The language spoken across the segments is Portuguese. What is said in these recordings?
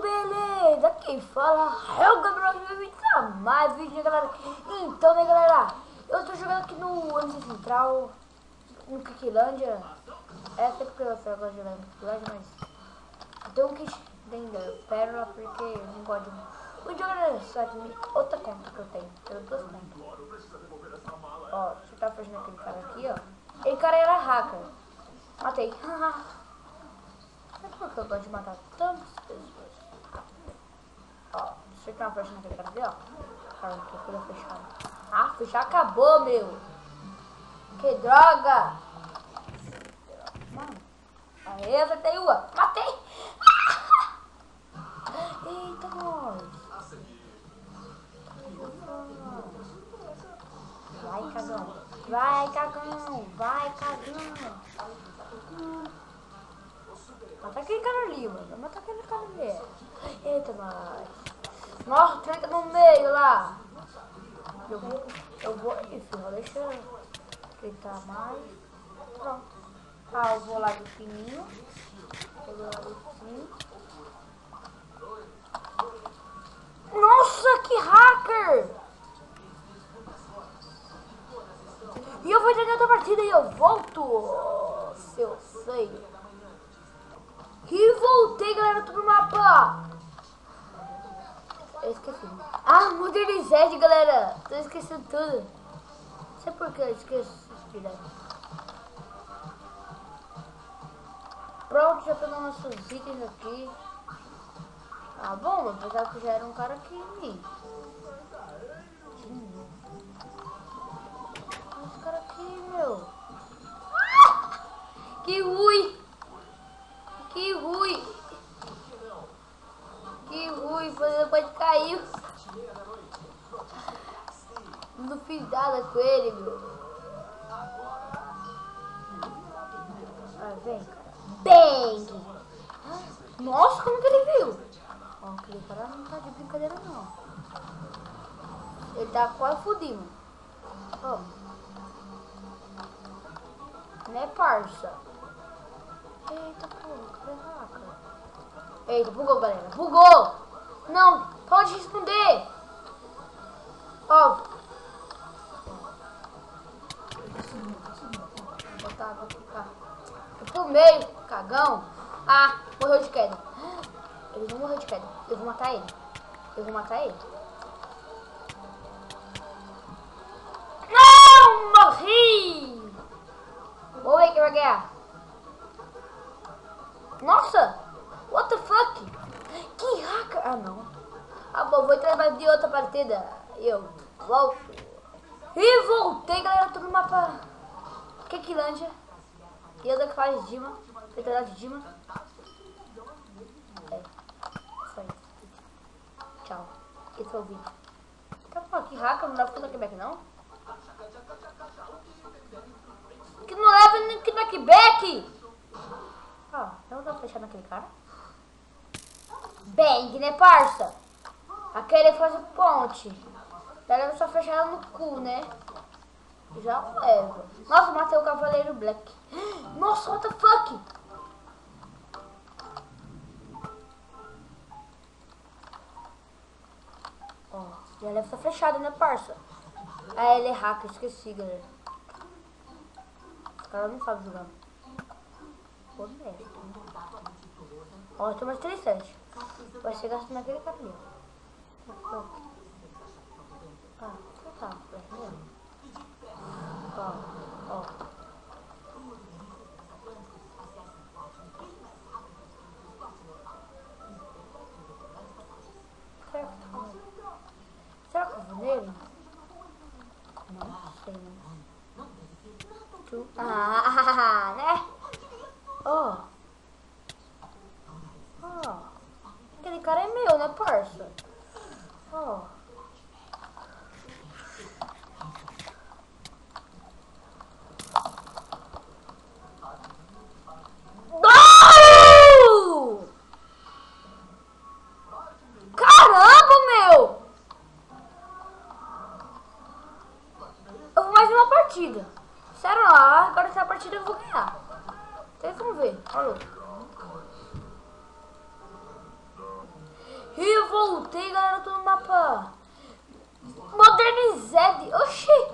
beleza? Quem fala é o Gabriel de mais vídeo, né, galera? Então, né, galera? Eu tô jogando aqui no MC Central, no Kikilândia. É sempre que eu gosto de jogar no Kikilândia, mas tem um kit ainda, pérola, porque eu não gosto de... O jogo é só de outra conta que eu tenho duas contas. Ó, você tá fazendo aquele cara aqui, ó. Aquele cara era hacker. Matei. Sabe por que eu gosto de matar tantas pessoas? Ó, você tá fazendo aquele cara ali, ó. Cara, que coisa fechada. Ah, já acabou, meu. Que droga. Mano. Aê, acertei uma. Matei. Eita, nós. Vai, cagão. Vai, cagão. Vai, cagão. Mata aquele cara ali, mano. Mata aquele cara ali. Eita, nós. Nossa, tranca no meio lá. Eu vou. Enfim, deixa eu fritar mais. Pronto. Ah, eu vou lá de fininho. Eu vou lá de fininho. Nossa, que hacker! E eu vou entrar em outra partida e eu volto. Se eu sei. E voltei, galera, pro mapa. Eu esqueci. Ah, modernizei, galera. Tô esquecendo tudo. Não sei por que eu esqueço. Pronto, já pegou nossos itens aqui. Ah, bom, apesar que já era um cara aqui. Esse cara aqui, meu. Ah! Que ruim. Que ruim. Que ruim, você pode cair. Não fiz nada com ele, meu. Ah, vem, cara. Bang! Nossa, como que ele viu? Ó, aquele cara não tá de brincadeira, não. Ele tá quase fudido. Ó. Né, parça? Eita, porra, que hacker. Eita, bugou, galera. Bugou! Não, pode responder. Ó. Vou botar água aqui, cá. Pro meio, cagão. Ah, morreu de queda. Ele não morreu de queda. Eu vou matar ele. Eu vou matar ele. Não! Morri! Vamos ver quem vai ganhar. Nossa! What the fuck? Que hacker? Ah, não. Ah, bom, vou entrar mais de outra partida. Eu volto. E voltei, galera. Tô no mapa Kikilândia. E eu que faz Dima. Feitoria de Dima. É. Isso aí. Tchau. Esse é o vídeo. Tá falando que hacker não dá pra fazer knockback, não? Que não leva que knockback! Ó, não dá pra fechar naquele cara. Bang, né, parça? Aquele faz o ponte. Ela só fechar ela no cu, né? Já leva. Nossa, matei o Cavaleiro Black. Nossa, what the fuck? Ó, já leva essa fechada, né, parça? Ah, ele é hacker, esqueci, galera. Os caras não sabem jogar. Honesto. Ó, tem mais 3 sets. Vai ser gastando naquele cara ali, ó. Ah, você tá vendo? Ó. Será que eu vou nele? Não sei, não. Ah, né? Ó. Aquele cara é meu, né, parça? Ó. Caramba, meu! Eu vou mais uma partida. Sério, agora essa partida eu vou ganhar. Vocês vão ver. Olha. E eu voltei, galera, eu tô no mapa Modernized. Oxi!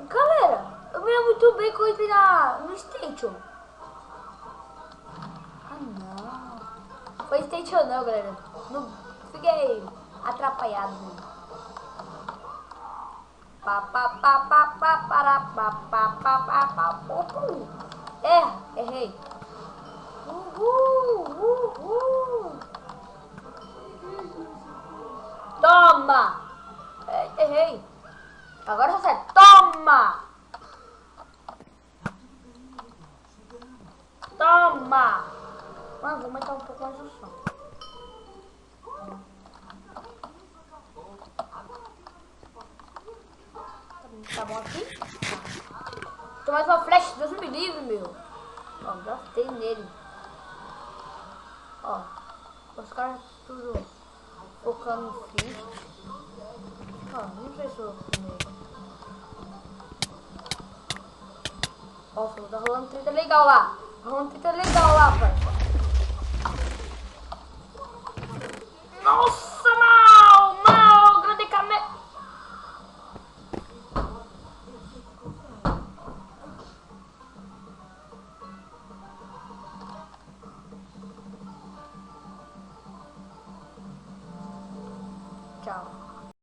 Galera, eu me lembro muito bem quando eu entrei no Station. Ah, não. Foi Station não, galera. Não fiquei atrapalhado. Errei. Uhul. Toma! Errei. Agora você acerta. Toma! Toma! Mano, vou aumentar um pouco mais o som. Tá bom aqui? Tá. Tem mais uma flecha, Deus me livre, meu. Ó, gastei nele. Ó, os caras tudo focando no fish. Ó, não sei se eu vou. Ó, tá rolando treta legal lá. Tá rolando treta legal lá, pai. Nossa, mal, grande camé. Tchau.